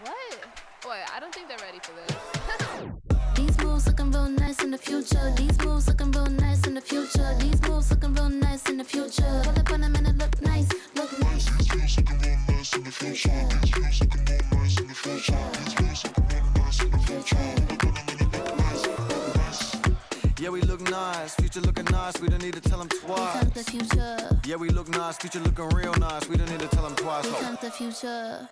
What? Wait, I don't think they're ready for this. These moves looking real nice in the future. These moves looking real nice in the future. These moves looking real nice in the future. Pull up on them and it look nice, look nice. These moves looking real nice in the future. These moves looking real nice in the future. These moves looking real nice in the future. Pull up on them and it look nice, look nice. Yeah, we look nice, future looking nice, we don't need to tell them twice. Here comes the future. Yeah, we look nice, future looking real nice, we don't need to tell them twice. Here comes the future.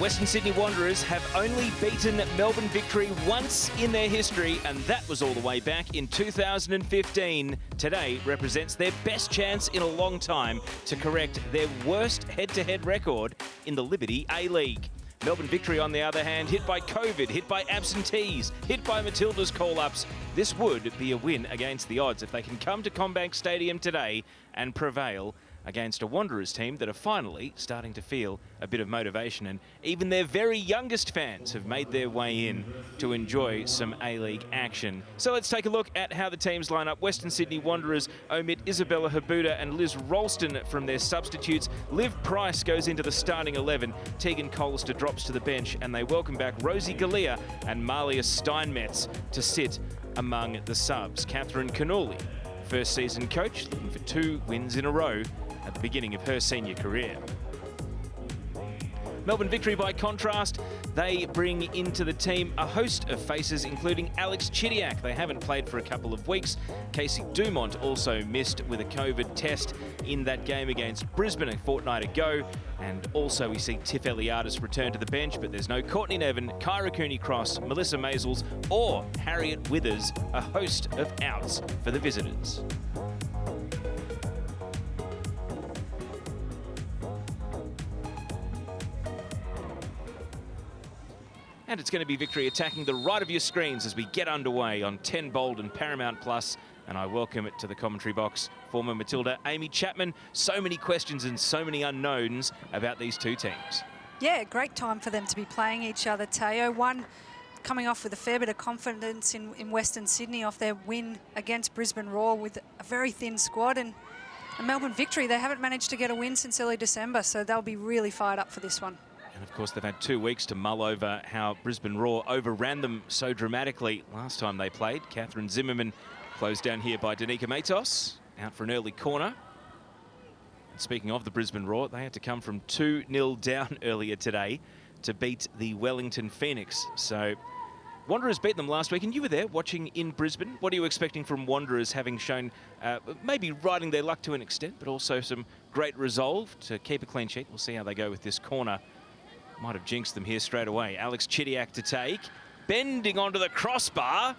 Western Sydney Wanderers have only beaten Melbourne Victory once in their history, and that was all the way back in 2015. Today represents their best chance in a long time to correct their worst head-to-head record in the Liberty A-League. Melbourne Victory, on the other hand, hit by COVID, hit by absentees, hit by Matilda's call-ups. This would be a win against the odds if they can come to CommBank Stadium today and prevail against a Wanderers team that are finally starting to feel a bit of motivation, and even their very youngest fans have made their way in to enjoy some A-League action. So let's take a look at how the teams line up. Western Sydney Wanderers omit Isabella Habuda and Liz Ralston from their substitutes. Liv Price goes into the starting 11. Tegan Collister drops to the bench, and they welcome back Rosie Galea and Malia Steinmetz to sit among the subs. Catherine Cannulli, first season coach, looking for 2 wins in a row at the beginning of her senior career. Melbourne Victory, by contrast, they bring into the team a host of faces, including Alex Chidiac. They haven't played for a couple of weeks. Casey Dumont also missed with a COVID test in that game against Brisbane a fortnight ago. And also we see Tiff Eliadis return to the bench, but there's no Courtney Nevin, Kyra Cooney-Cross, Melissa Maisels or Harriet Withers, a host of outs for the visitors. And it's going to be Victory attacking the right of your screens as we get underway on 10 Bold and Paramount Plus. And I welcome it to the commentary box, former Matilda Amy Chapman. So many questions and so many unknowns about these two teams. Yeah, great time for them to be playing each other, Teo. One coming off with a fair bit of confidence in Western Sydney off their win against Brisbane Roar with a very thin squad. And Melbourne Victory, they haven't managed to get a win since early December, so they'll be really fired up for this one. And of course, they've had 2 weeks to mull over how Brisbane Roar overran them so dramatically last time they played. Catherine Zimmerman closed down here by Danica Matos, out for an early corner. And speaking of the Brisbane Roar, they had to come from 2-0 down earlier today to beat the Wellington Phoenix. So Wanderers beat them last week, and you were there watching in Brisbane. What are you expecting from Wanderers, having shown maybe riding their luck to an extent, but also some great resolve to keep a clean sheet? We'll see how they go with this corner. Might have jinxed them here straight away. Alex Chidiac to take, bending onto the crossbar.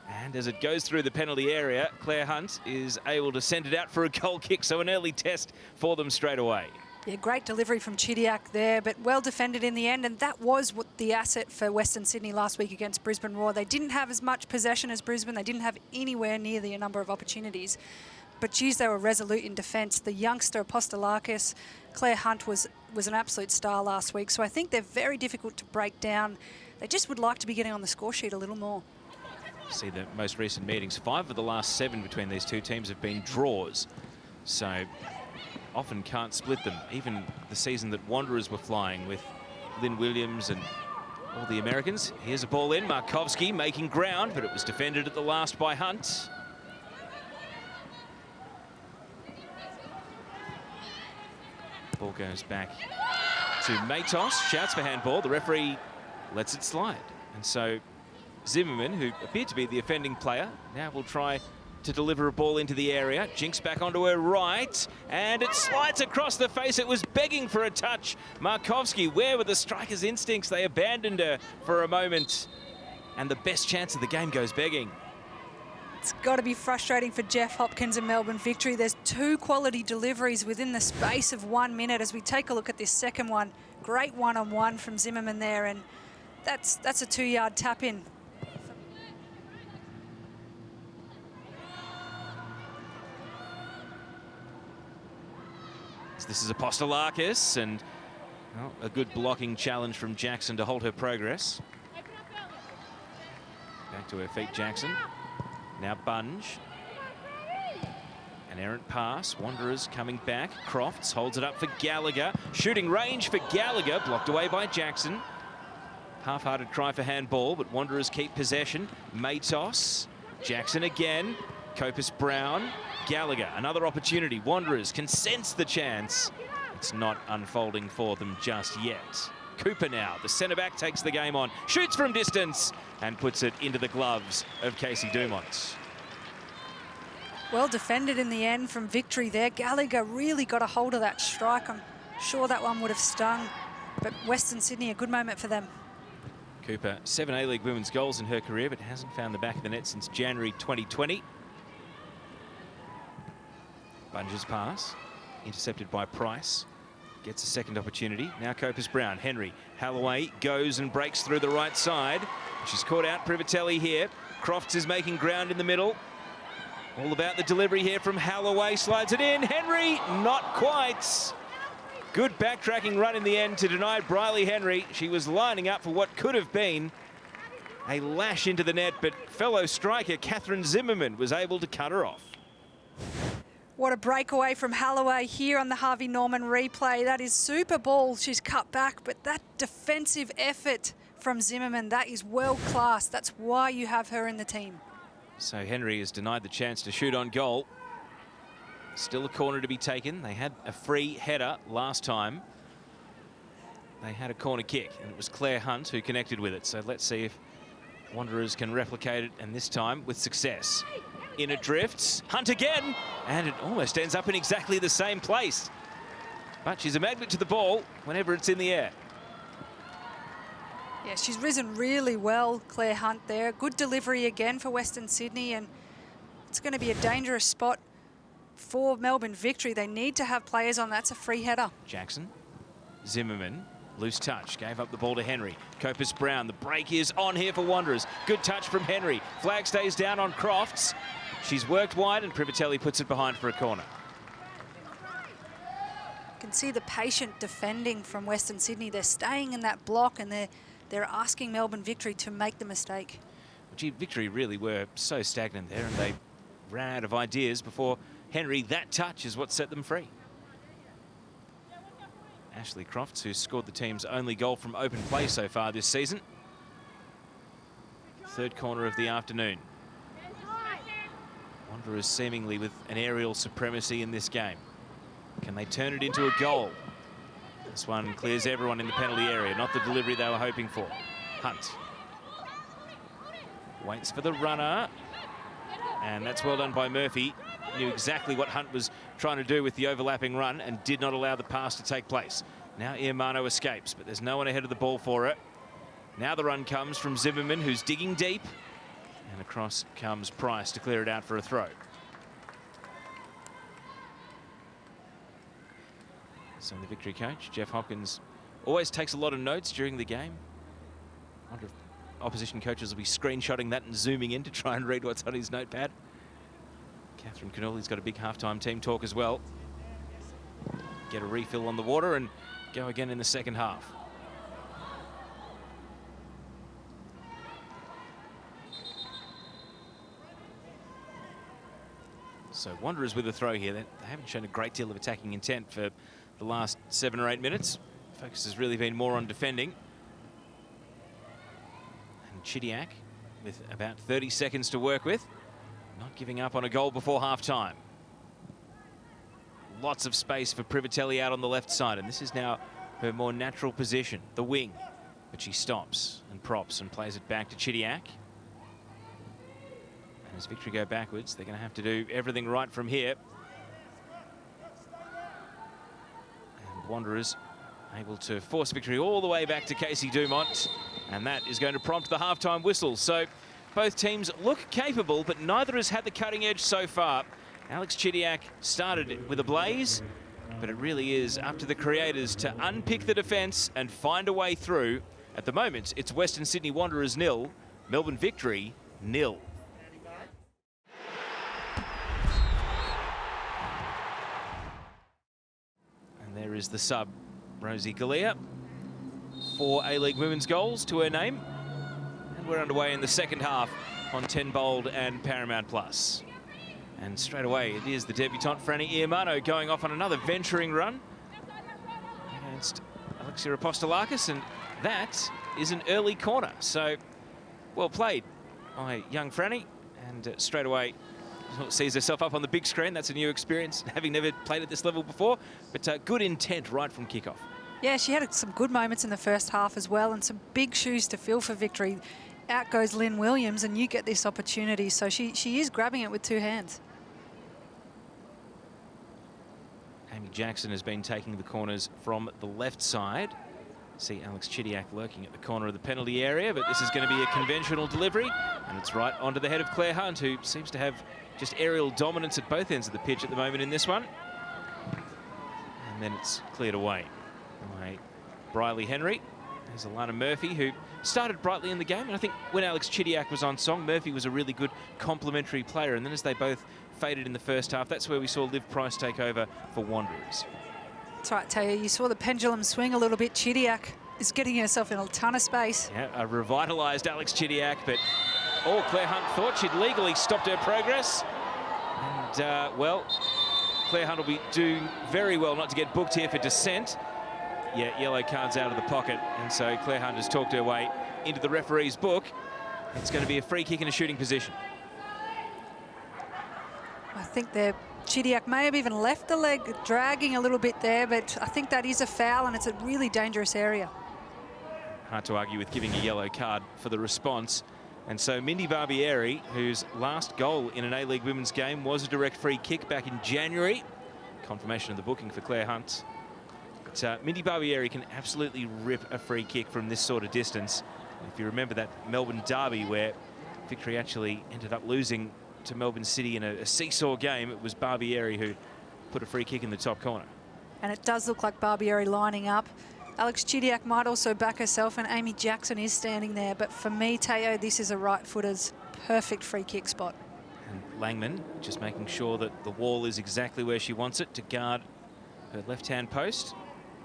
And as it goes through the penalty area, Claire Hunt is able to send it out for a goal kick. So an early test for them straight away. Yeah, great delivery from Chidiac there, but well defended in the end. And that was what the asset for Western Sydney last week against Brisbane Roar. They didn't have as much possession as Brisbane. They didn't have anywhere near the number of opportunities. But geez, they were resolute in defence. The youngster Apostolakis, Claire Hunt, was an absolute star last week. So I think they're very difficult to break down. They just would like to be getting on the score sheet a little more. See the most recent meetings. 5 of the last 7 between these two teams have been draws. So often can't split them. Even the season that Wanderers were flying with Lynn Williams and all the Americans. Here's a ball in. Markovski making ground, but it was defended at the last by Hunt. Ball goes back to Matos, shouts for handball. The referee lets it slide. And so Zimmerman, who appeared to be the offending player, now will try to deliver a ball into the area. Jinx back onto her right, and it slides across the face. It was begging for a touch. Markovski, where were the striker's instincts? They abandoned her for a moment, and the best chance of the game goes begging. It's got to be frustrating for Jeff Hopkins and Melbourne Victory. There's 2 quality deliveries within the space of 1 minute. As we take a look at this second one, great one-on-one from Zimmerman there, and that's a 2-yard tap-in. This is Apostolakis, and well, a good blocking challenge from Jackson to hold her progress. Back to her feet, Jackson. Now Bunge. An errant pass. Wanderers coming back. Crofts holds it up for Gallagher. Shooting range for Gallagher. Blocked away by Jackson. Half-hearted cry for handball, but Wanderers keep possession. Matos, Jackson again, Copus Brown, Gallagher, another opportunity. Wanderers can sense the chance. It's not unfolding for them just yet. Cooper now, the centre-back, takes the game on, shoots from distance and puts it into the gloves of Casey Dumont. Well defended in the end from Victory there. Gallagher really got a hold of that strike. I'm sure that one would have stung, but Western Sydney, a good moment for them. Cooper, 7 A-League women's goals in her career, but hasn't found the back of the net since January 2020. Bunge's pass, intercepted by Price. Gets a second opportunity. Now Copus Brown. Henry. Halloway goes and breaks through the right side. She's caught out Privatelli here. Crofts is making ground in the middle. All about the delivery here from Halloway. Slides it in. Henry, not quite. Good backtracking run in the end to deny Briley Henry. She was lining up for what could have been a lash into the net, but fellow striker Catherine Zimmerman was able to cut her off. What a breakaway from Halloway here on the Harvey Norman replay. That is super ball. She's cut back, but that defensive effort from Zimmerman, that is world class. That's why you have her in the team. So Henry is denied the chance to shoot on goal. Still a corner to be taken. They had a free header last time. They had a corner kick, and it was Claire Hunt who connected with it. So let's see if Wanderers can replicate it, and this time with success. In it drifts, Hunt again, and it almost ends up in exactly the same place. But she's a magnet to the ball whenever it's in the air. Yeah, she's risen really well, Claire Hunt there. Good delivery again for Western Sydney, and it's going to be a dangerous spot for Melbourne Victory. They need to have players on. That's a free header. Jackson, Zimmerman, loose touch, gave up the ball to Henry. Copus Brown, the break is on here for Wanderers. Good touch from Henry. Flag stays down on Crofts. She's worked wide and Privatelli puts it behind for a corner. You can see the patient defending from Western Sydney. They're staying in that block, and they're asking Melbourne Victory to make the mistake. Gee, Victory really were so stagnant there, and they ran out of ideas before Henry. That touch is what set them free. Ashley Crofts, who scored the team's only goal from open play so far this season. Third corner of the afternoon. Wanderers seemingly with an aerial supremacy in this game. Can they turn it into a goal? This one clears everyone in the penalty area, not the delivery they were hoping for. Hunt waits for the runner, and that's well done by Murphy. Knew exactly what Hunt was trying to do with the overlapping run and did not allow the pass to take place. Now Iamano escapes, but there's no one ahead of the ball for her. Now the run comes from Zimmerman, who's digging deep, and across comes Price to clear it out for a throw. So the Victory coach, Jeff Hopkins, always takes a lot of notes during the game. I wonder if opposition coaches will be screenshotting that and zooming in to try and read what's on his notepad. Catherine Canulli's got a big halftime team talk as well. Get a refill on the water and go again in the second half. So Wanderers with a throw here. They haven't shown a great deal of attacking intent for the last 7 or 8 minutes. Focus has really been more on defending. And Chidiac with about 30 seconds to work with. Not giving up on a goal before half-time. Lots of space for Privatelli out on the left side, and this is now her more natural position, the wing. But she stops and props and plays it back to Chidiac. And as Victory go backwards, they're going to have to do everything right from here. And Wanderers able to force Victory all the way back to Casey Dumont, and that is going to prompt the half-time whistle. So both teams look capable, but neither has had the cutting edge so far. Alex Chidiac started with a blaze, but it really is up to the creators to unpick the defence and find a way through. At the moment, it's Western Sydney Wanderers 0, Melbourne Victory 0. And there is the sub, Rosie Galea. 4 A-League women's goals to her name. And we're underway in the second half on 10 Bold and Paramount Plus. And straight away, it is the debutante, Franny Iamano, going off on another venturing run against Alexia Apostolakis. And that is an early corner. So, well played by young Franny. And straight away sees herself up on the big screen. That's a new experience, having never played at this level before. But good intent right from kickoff. Yeah, she had some good moments in the first half as well, and some big shoes to fill for victory. Out goes Lynn Williams, and you get this opportunity. So she is grabbing it with two hands. Amy Jackson has been taking the corners from the left side. See Alex Chidiac lurking at the corner of the penalty area, but this is going to be a conventional delivery, and it's right onto the head of Claire Hunt, who seems to have just aerial dominance at both ends of the pitch at the moment in this one. And then it's cleared away by Briley Henry. There's Alana Murphy, who started brightly in the game, and I think when Alex Chidiac was on song, Murphy was a really good complementary player, and then as they both faded in the first half, that's where we saw Liv Price take over for Wanderers. That's right, Taya. You saw the pendulum swing a little bit. Chidiac is getting herself in a ton of space. Yeah, a revitalised Alex Chidiac, but Claire Hunt thought she'd legally stopped her progress. And, well, Claire Hunt will be doing very well not to get booked here for dissent. Yeah, yellow cards out of the pocket, and so Claire Hunt has talked her way into the referee's book. It's going to be a free kick in a shooting position. I think Chidiac may have even left the leg dragging a little bit there, but I think that is a foul, and it's a really dangerous area. Hard to argue with giving a yellow card for the response. And so Mindy Barbieri, whose last goal in an A-League women's game was a direct free kick back in January. Confirmation of the booking for Claire Hunt. But Mindy Barbieri can absolutely rip a free kick from this sort of distance. If you remember that Melbourne derby where Victory actually ended up losing to Melbourne City in a seesaw game, it was Barbieri who put a free kick in the top corner. And it does look like Barbieri lining up. Alex Chidiac might also back herself, and Amy Jackson is standing there. But for me, Teo, this is a right-footer's perfect free kick spot. And Langman just making sure that the wall is exactly where she wants it to guard her left-hand post.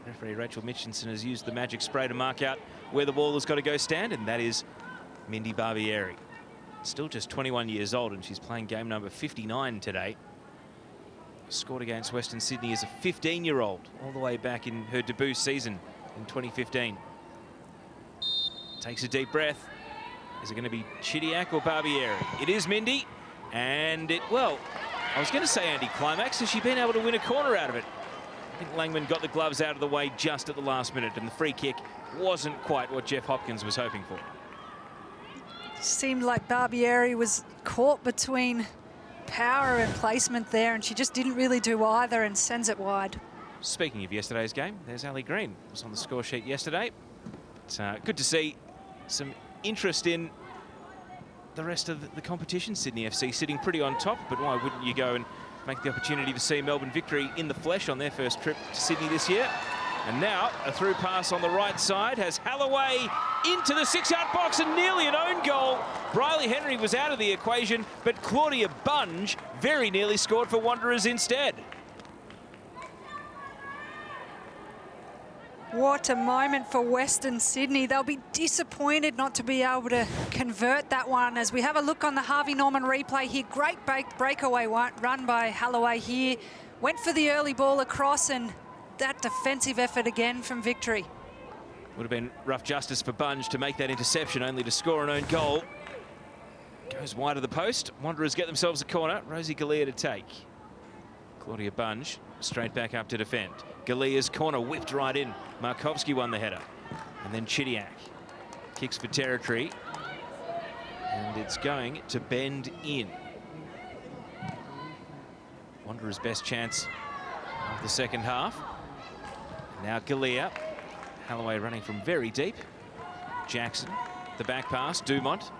Referee Rachel Mitchinson has used the magic spray to mark out where the wall has got to go stand, and that is Mindy Barbieri. Still just 21 years old, and she's playing game number 59 today. Scored against Western Sydney as a 15-year-old, all the way back in her debut season in 2015. Takes a deep breath. Is it going to be Chidiac or Barbieri? It is Mindy, and well, I was going to say anti-climax. Has she been able to win a corner out of it? I think Langman got the gloves out of the way just at the last minute, and the free kick wasn't quite what Jeff Hopkins was hoping for. Seemed like Barbieri was caught between power and placement there, and she just didn't really do either and sends it wide. Speaking of yesterday's game, there's Ali Green. Was on the score sheet yesterday. But, good to see some interest in the rest of the competition. Sydney FC sitting pretty on top, but why wouldn't you go and make the opportunity to see Melbourne Victory in the flesh on their first trip to Sydney this year? And now a through pass on the right side has Halloway into the 6-yard box and nearly an own goal. Briley Henry was out of the equation, but Claudia Bunge very nearly scored for Wanderers instead. What a moment for Western Sydney. They'll be disappointed not to be able to convert that one. As we have a look on the Harvey Norman replay here, great breakaway run by Halloway here. Went for the early ball across, and that defensive effort again from Victory. Would have been rough justice for Bunge to make that interception, only to score an own goal. Goes wide of the post. Wanderers get themselves a corner. Rosie Galea to take. Claudia Bunge straight back up to defend. Galea's corner whipped right in. Markovski won the header. And then Chidiac kicks for territory. And it's going to bend in. Wanderers' best chance of the second half. Now Galea. Halloway running from very deep. Jackson, the back pass. Dumont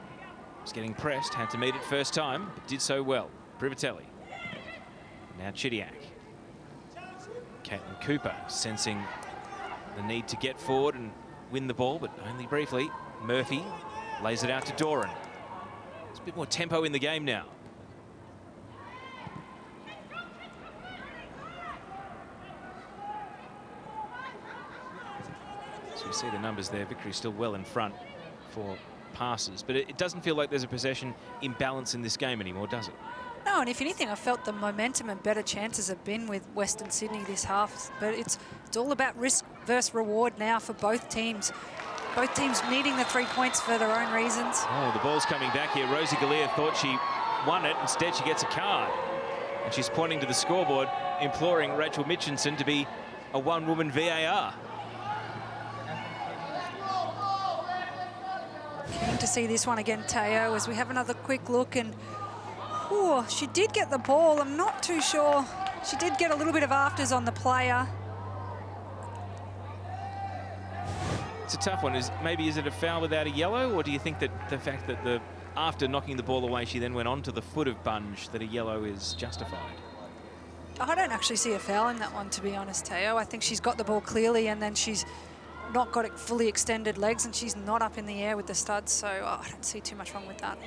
was getting pressed, had to meet it first time, but did so well. Privatelli. Now Chidiac. Caitlin Cooper sensing the need to get forward and win the ball, but only briefly. Murphy lays it out to Doran. There's a bit more tempo in the game now. So you see the numbers there. Victory still well in front for passes, but it doesn't feel like there's a possession imbalance in this game anymore, does it? No, and if anything, I felt the momentum and better chances have been with Western Sydney this half. But it's all about risk versus reward now for both teams. Both teams needing the 3 points for their own reasons. Oh, the ball's coming back here. Rosie Galea thought she won it. Instead, she gets a card. And she's pointing to the scoreboard, imploring Rachel Mitchinson to be a one-woman VAR. Keen to see this one again, Teo, as we have another quick look. And oh, she did get the ball. I'm not too sure. She did get a little bit of afters on the player. It's a tough one. Is it a foul without a yellow, or do you think that the fact that after knocking the ball away, she then went on to the foot of Bunge, that a yellow is justified? I don't actually see a foul in that one, to be honest, Teo. I think she's got the ball clearly, and then she's not got it fully extended legs, and she's not up in the air with the studs, so I don't see too much wrong with that.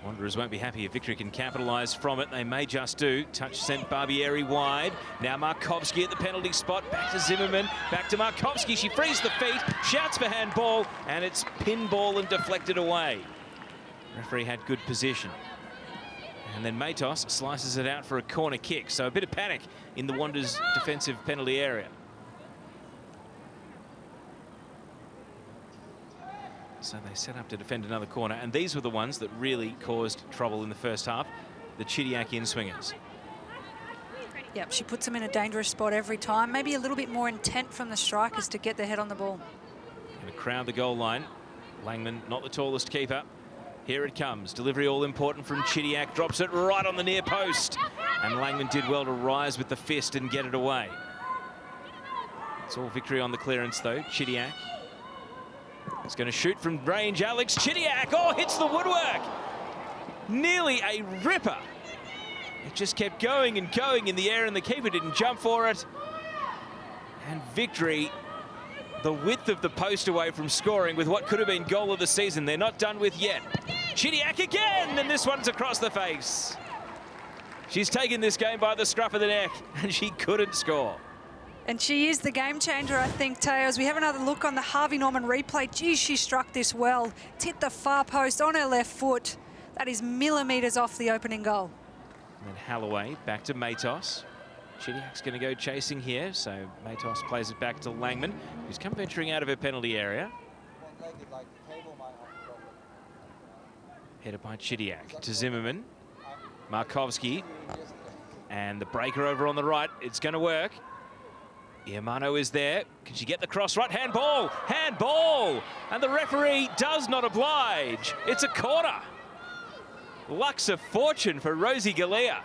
Wanderers won't be happy if Victory can capitalise from it. They may just do. Touch sent Barbieri wide. Now Markovski at the penalty spot. Back to Zimmerman. Back to Markovski. She frees the feet. Shouts for handball. And it's pinball and deflected away. Referee had good position. And then Matos slices it out for a corner kick. So a bit of panic in the Wanderers' defensive penalty area. So they set up to defend another corner, and these were the ones that really caused trouble in the first half, the Chidiac in-swingers. Yep, she puts them in a dangerous spot every time. Maybe a little bit more intent from the strikers to get their head on the ball. Going to crowd the goal line. Langman, not the tallest keeper. Here it comes. Delivery all important from Chidiac. Drops it right on the near post. And Langman did well to rise with the fist and get it away. It's all Victory on the clearance, though. Chidiac. He's going to shoot from range. Alex Chidiac. Oh, hits the woodwork. Nearly a ripper. It just kept going and going in the air, and the keeper didn't jump for it. And Victory, the width of the post away from scoring with what could have been goal of the season. They're not done with yet. Chidiac again, and this one's across the face. She's taken this game by the scruff of the neck, and she couldn't score. And she is the game changer, I think, Teo. As we have another look on the Harvey Norman replay. Geez, she struck this well. It's hit the far post on her left foot. That is millimetres off the opening goal. And then Halloway back to Matos. Chidiac's going to go chasing here, so Matos plays it back to Langman, who's come venturing out of her penalty area. Headed by Chidiac to Zimmerman. Markovski. And the breaker over on the right. It's going to work. Iamano is there. Can she get the cross right? Handball! Handball! And the referee does not oblige. It's a corner. Lucks of fortune for Rosie Galea.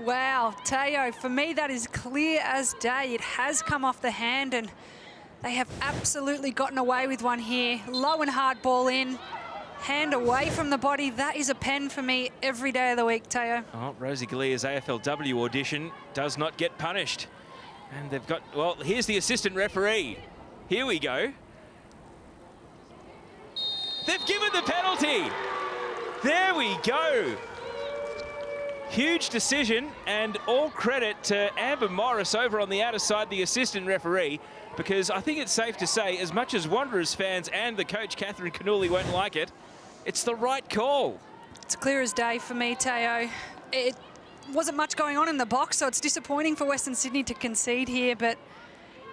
Wow, Teo, for me that is clear as day. It has come off the hand, and they have absolutely gotten away with one here. Low and hard ball in. Hand away from the body. That is a pen for me every day of the week, Teo. Oh, Rosie Galea's AFLW audition does not get punished. And they've got, well, here's the assistant referee. Here we go. They've given the penalty. There we go. Huge decision, and all credit to Amber Morris over on the outer side, the assistant referee, because I think it's safe to say, as much as Wanderers fans and the coach, Catherine Cannulli, won't like it, it's the right call. It's clear as day for me, Teo. It wasn't much going on in the box, so it's disappointing for Western Sydney to concede here, but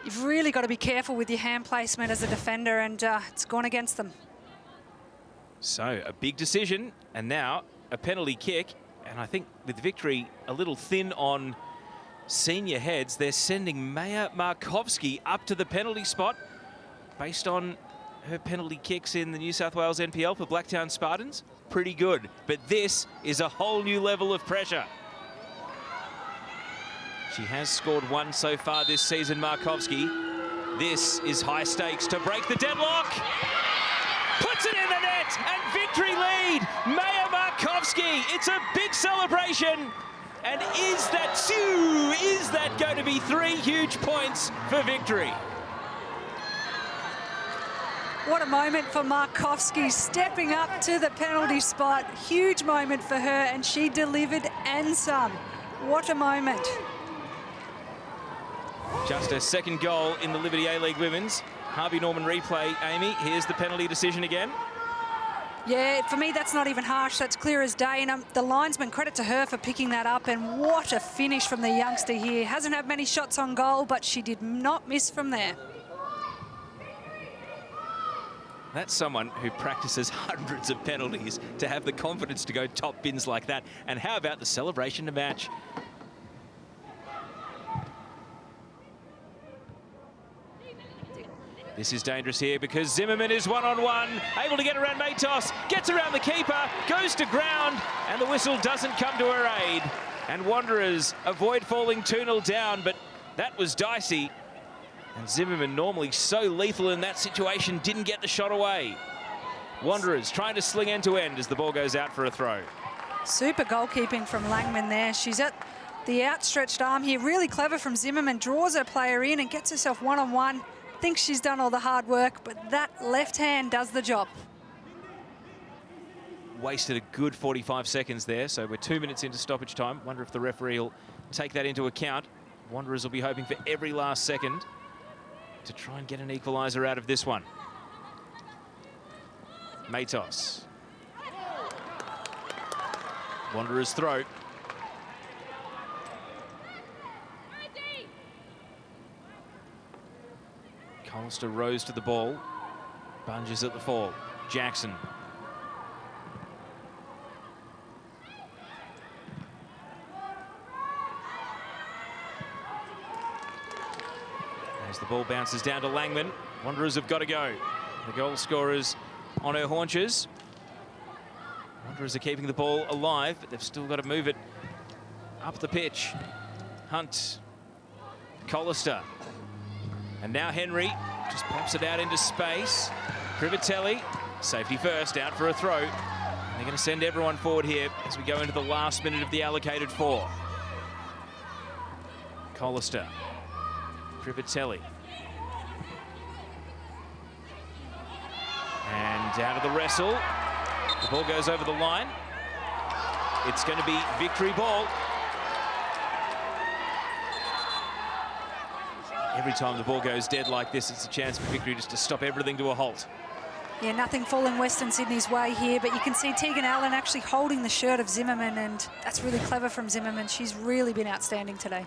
you've really got to be careful with your hand placement as a defender, and it's gone against them. So, a big decision, and now a penalty kick, and I think with Victory a little thin on senior heads, they're sending Maya Markovski up to the penalty spot based on her penalty kicks in the New South Wales NPL for Blacktown Spartans. Pretty good, but this is a whole new level of pressure. She has scored one so far this season, Markovski. This is high stakes to break the deadlock. Puts it in the net, and Victory lead. Maya Markovski, it's a big celebration. And is that going to be 3 huge points for Victory? What a moment for Markovski, stepping up to the penalty spot. Huge moment for her, and she delivered and some. What a moment. Just her second goal in the Liberty A-League Women's. Harvey Norman replay, Amy. Here's the penalty decision again. Yeah, for me, that's not even harsh. That's clear as day. And the linesman, credit to her for picking that up. And what a finish from the youngster here. Hasn't had many shots on goal, but she did not miss from there. That's someone who practices hundreds of penalties to have the confidence to go top bins like that. And how about the celebration to match? This is dangerous here because Zimmerman is one-on-one, able to get around Matos, gets around the keeper, goes to ground, and the whistle doesn't come to her aid. And Wanderers avoid falling 2-0 down, but that was dicey. And Zimmerman, normally so lethal in that situation, didn't get the shot away. Wanderers trying to sling end-to-end as the ball goes out for a throw. Super goalkeeping from Langman there. She's at the outstretched arm here. Really clever from Zimmerman. Draws her player in and gets herself one-on-one. Thinks she's done all the hard work, but that left hand does the job. Wasted a good 45 seconds there, so we're 2 minutes into stoppage time. Wonder if the referee will take that into account. Wanderers will be hoping for every last second to try and get an equaliser out of this one. Matos. Wanderers throw. Collister rose to the ball. Bunges at the fall. Jackson. As the ball bounces down to Langman, Wanderers have got to go. The goal scorer's on her haunches. Wanderers are keeping the ball alive, but they've still got to move it up the pitch. Hunt. Collister. And now Henry just pops it out into space. Privatelli, safety first, out for a throw. And they're going to send everyone forward here as we go into the last minute of the allocated 4. Collister. Privatelli. And out of the wrestle. The ball goes over the line. It's going to be victory ball. Every time the ball goes dead like this, it's a chance for victory just to stop everything to a halt. Yeah, nothing falling Western Sydney's way here, but you can see Tegan Allen actually holding the shirt of Zimmerman, and that's really clever from Zimmerman. She's really been outstanding today.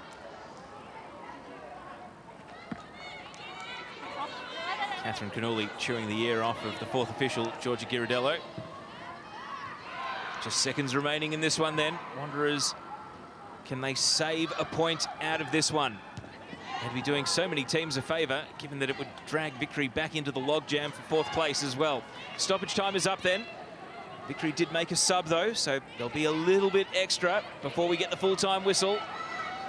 Catherine Cannuli chewing the ear off of the 4th official, Georgia Ghirardello. Just seconds remaining in this one then. Wanderers, can they save a point out of this one? They'd be doing so many teams a favour, given that it would drag Victory back into the logjam for 4th place as well. Stoppage time is up then. Victory did make a sub though, so there'll be a little bit extra before we get the full-time whistle.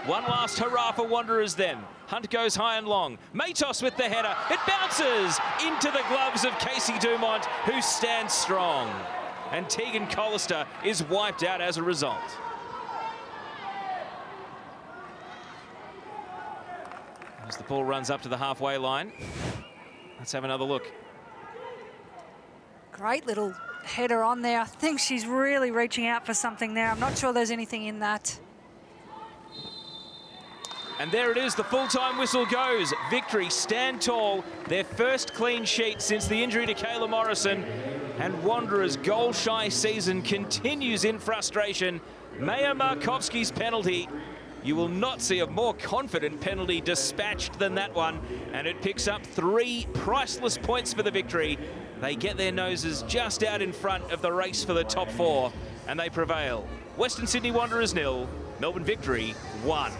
One last hurrah for Wanderers then. Hunt goes high and long. Matos with the header. It bounces into the gloves of Casey Dumont, who stands strong. And Tegan Collister is wiped out as a result. As the ball runs up to the halfway line. Let's have another look. Great little header on there. I think she's really reaching out for something there. I'm not sure there's anything in that. And there it is, the full-time whistle goes. Victory stand tall, their first clean sheet since the injury to Kayla Morrison. And Wanderers' goal-shy season continues in frustration. Maya Markovsky's penalty. You will not see a more confident penalty dispatched than that one. And it picks up 3 priceless points for the Victory. They get their noses just out in front of the race for the top 4. And they prevail. Western Sydney Wanderers 0, Melbourne Victory 1.